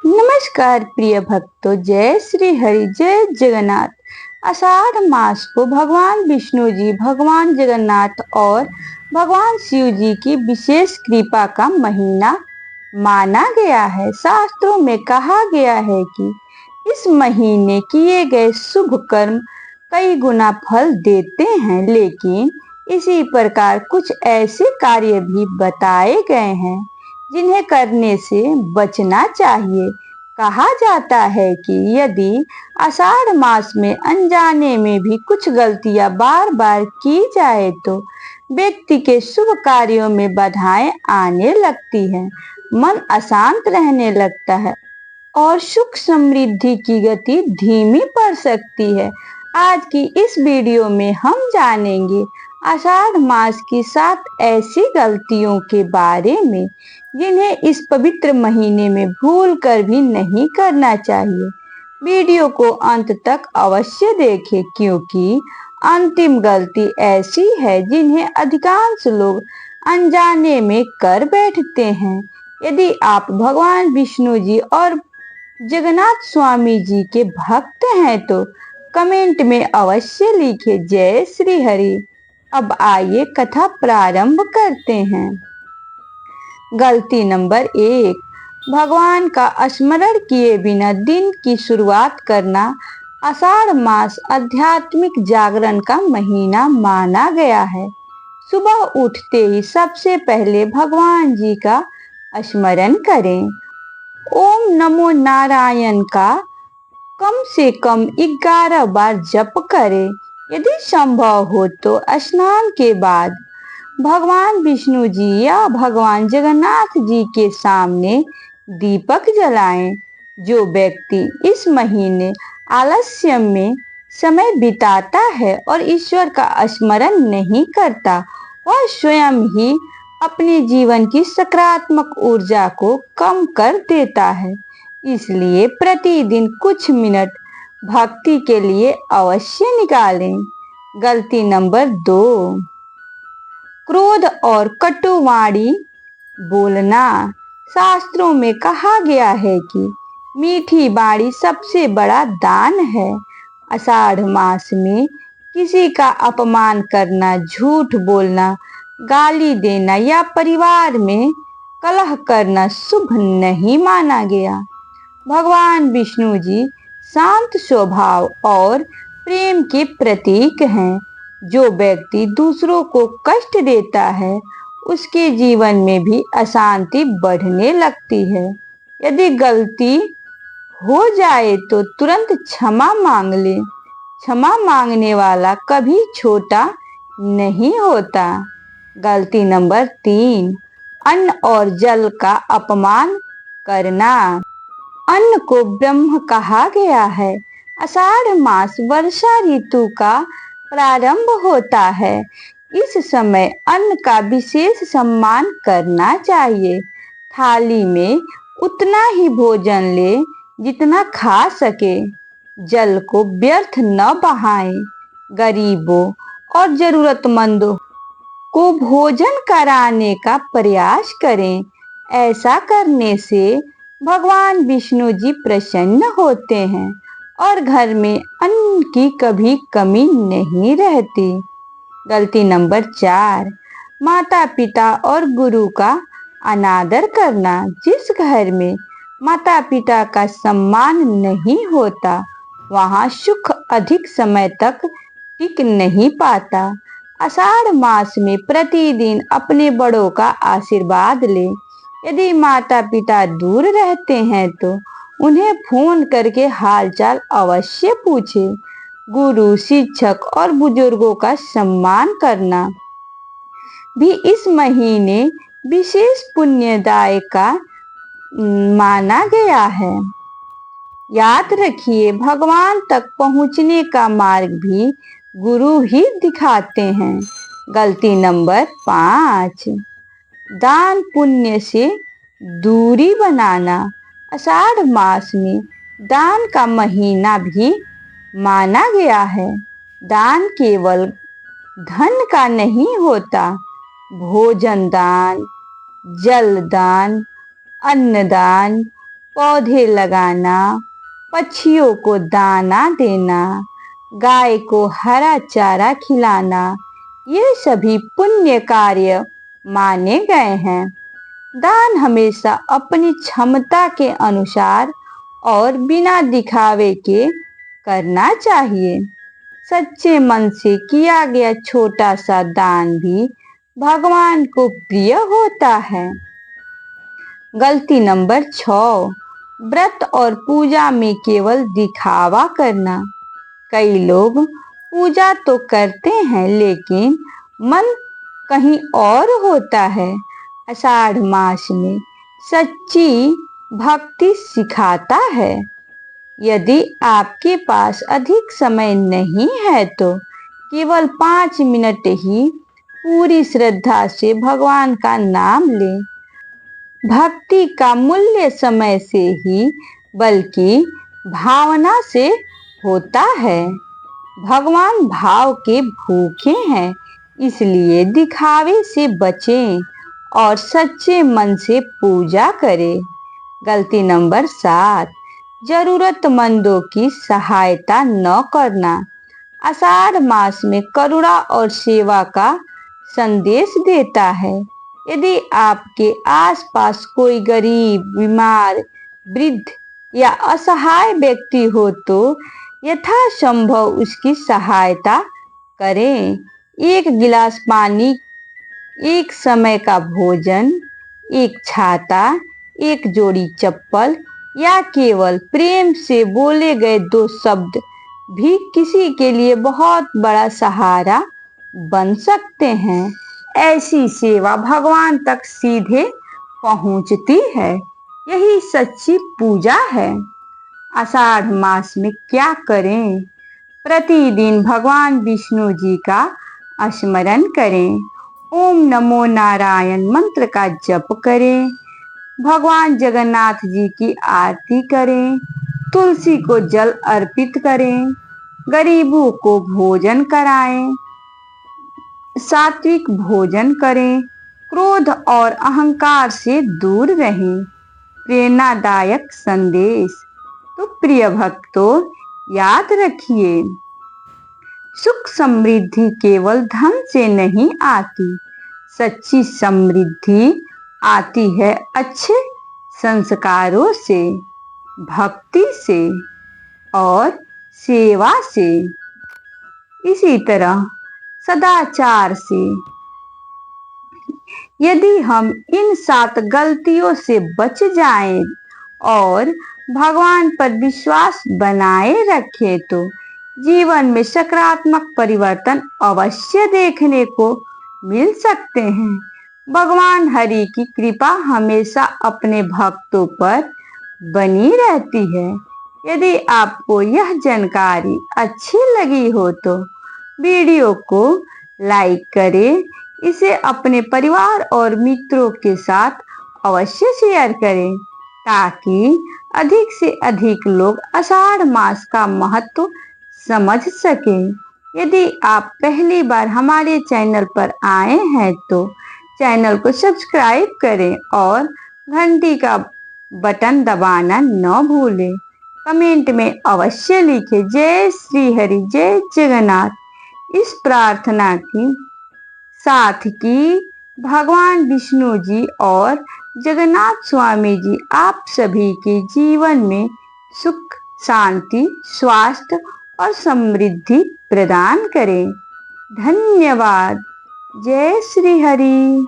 नमस्कार प्रिय भक्तों, जय श्री हरि, जय जगन्नाथ। आषाढ़ मास को भगवान विष्णु जी, भगवान जगन्नाथ और भगवान शिव जी की विशेष कृपा का महीना माना गया है। शास्त्रों में कहा गया है कि इस महीने किए गए शुभ कर्म कई गुना फल देते हैं, लेकिन इसी प्रकार कुछ ऐसे कार्य भी बताए गए हैं जिन्हें करने से बचना चाहिए। कहा जाता है कि यदि आषाढ़ मास में अनजाने में भी कुछ गलतियां बार बार की जाए तो व्यक्ति के शुभ कार्यों में बाधाएं आने लगती हैं, मन अशांत रहने लगता है और सुख समृद्धि की गति धीमी पड़ सकती है। आज की इस वीडियो में हम जानेंगे आषाढ़ मास की 7 ऐसी गलतियों के बारे में जिन्हें इस पवित्र महीने में भूल कर भी नहीं करना चाहिए। वीडियो को अंत तक अवश्य देखें, क्योंकि अंतिम गलती ऐसी है जिन्हें अधिकांश लोग अनजाने में कर बैठते हैं। यदि आप भगवान विष्णु जी और जगन्नाथ स्वामी जी के भक्त हैं तो कमेंट में अवश्य लिखें जय श्री हरि। अब आइए कथा प्रारंभ करते हैं। गलती नंबर 1, भगवान का स्मरण किए बिना दिन की शुरुआत करना। आषाढ़ मास आध्यात्मिक जागरण का महीना माना गया है। सुबह उठते ही सबसे पहले भगवान जी का स्मरण करें। ओम नमो नारायण का कम से कम 11 बार जप करें। यदि संभव हो तो स्नान के बाद भगवान विष्णु जी या भगवान जगन्नाथ जी के सामने दीपक जलाएं। जो व्यक्ति इस महीने आलस्य में समय बिताता है और ईश्वर का स्मरण नहीं करता, वह स्वयं ही अपने जीवन की सकारात्मक ऊर्जा को कम कर देता है। इसलिए प्रतिदिन कुछ मिनट भक्ति के लिए अवश्य निकालें। गलती नंबर 2, क्रोध और कटुवाणी बोलना। शास्त्रों में कहा गया है कि मीठी वाणी सबसे बड़ा दान है। आषाढ़ मास में किसी का अपमान करना, झूठ बोलना, गाली देना या परिवार में कलह करना शुभ नहीं माना गया। भगवान विष्णु जी शांत स्वभाव और प्रेम के प्रतीक हैं। जो व्यक्ति दूसरों को कष्ट देता है उसके जीवन में भी अशांति बढ़ने लगती है। यदि गलती हो जाए तो तुरंत क्षमा मांग ले। क्षमा मांगने वाला कभी छोटा नहीं होता। गलती नंबर 3, अन्न और जल का अपमान करना। अन्न को ब्रह्म कहा गया है। आषाढ़ मास वर्षा ऋतु का प्रारंभ होता है। इस समय अन्न का विशेष सम्मान करना चाहिए। थाली में उतना ही भोजन ले जितना खा सके। जल को व्यर्थ न बहाएं। गरीबों और जरूरतमंदों को भोजन कराने का प्रयास करें। ऐसा करने से भगवान विष्णु जी प्रसन्न होते हैं और घर में अन्न की कभी कमी नहीं रहती। गलती नंबर 4, माता पिता और गुरु का अनादर करना। जिस घर में माता पिता का सम्मान नहीं होता वहाँ सुख अधिक समय तक टिक नहीं पाता। आषाढ़ मास में प्रतिदिन अपने बड़ों का आशीर्वाद लें। यदि माता पिता दूर रहते हैं तो उन्हें फोन करके हालचाल अवश्य पूछें। गुरु, शिक्षक और बुजुर्गों का सम्मान करना भी इस महीने विशेष पुण्यदायक का माना गया है। याद रखिए, भगवान तक पहुंचने का मार्ग भी गुरु ही दिखाते हैं। गलती नंबर 5, दान पुण्य से दूरी बनाना। आषाढ़ मास में दान का महीना भी माना गया है। दान केवल धन का नहीं होता। भोजन दान, जल दान, अन्न दान पौधे लगाना, पक्षियों को दाना देना, गाय को हरा चारा खिलाना, ये सभी पुण्य कार्य माने गए हैं। दान हमेशा अपनी क्षमता के अनुसार और बिना दिखावे के करना चाहिए। सच्चे मन से किया गया छोटा सा दान भी भगवान को प्रिय होता है। गलती नंबर 6, व्रत और पूजा में केवल दिखावा करना। कई लोग पूजा तो करते हैं लेकिन मन कहीं और होता है। आषाढ़ मास में सच्ची भक्ति सिखाता है। यदि आपके पास अधिक समय नहीं है तो केवल 5 मिनट ही पूरी श्रद्धा से भगवान का नाम लें। भक्ति का मूल्य समय से ही बल्कि भावना से होता है। भगवान भाव के भूखे हैं, इसलिए दिखावे से बचें और सच्चे मन से पूजा करें। गलती नंबर 7, जरूरतमंदों की सहायता न करना। आषाढ़ मास में करुणा और सेवा का संदेश देता है। यदि आपके आसपास कोई गरीब, बीमार, वृद्ध या असहाय व्यक्ति हो तो यथासंभव उसकी सहायता करें। एक गिलास पानी, एक समय का भोजन, एक छाता, एक जोड़ी चप्पल या केवल प्रेम से बोले गए 2 शब्द भी किसी के लिए बहुत बड़ा सहारा बन सकते हैं। ऐसी सेवा भगवान तक सीधे पहुंचती है। यही सच्ची पूजा है। आषाढ़ मास में क्या करें? प्रतिदिन भगवान विष्णु जी का स्मरण करें। ओम नमो नारायण मंत्र का जप करें। भगवान जगन्नाथ जी की आरती करें। तुलसी को जल अर्पित करें। गरीबों को भोजन कराएं। सात्विक भोजन करें। क्रोध और अहंकार से दूर रहें। प्रेरणादायक संदेश। तो प्रिय भक्तों, याद रखिए, सुख समृद्धि केवल धन से नहीं आती। सच्ची समृद्धि आती है अच्छे संस्कारों से, भक्ति से और सेवा से। इसी तरह सदाचार से। यदि हम इन 7 गलतियों से बच जाएं और भगवान पर विश्वास बनाए रखें तो जीवन में सकारात्मक परिवर्तन अवश्य देखने को मिल सकते हैं। भगवान हरि की कृपा हमेशा अपने भक्तों पर बनी रहती है। यदि आपको यह जानकारी अच्छी लगी हो तो वीडियो को लाइक करें, इसे अपने परिवार और मित्रों के साथ अवश्य शेयर करें ताकि अधिक से अधिक लोग आषाढ़ मास का महत्व समझ सकें। यदि आप पहली बार हमारे चैनल पर आए हैं तो चैनल को सब्सक्राइब करें और घंटी का बटन दबाना न भूलें। कमेंट में अवश्य लिखें जय श्री हरि, जय जगन्नाथ। इस प्रार्थना की साथ कि भगवान विष्णु जी और जगन्नाथ स्वामी जी आप सभी के जीवन में सुख, शांति, स्वास्थ्य और समृद्धि प्रदान करें। धन्यवाद। जय श्री हरि।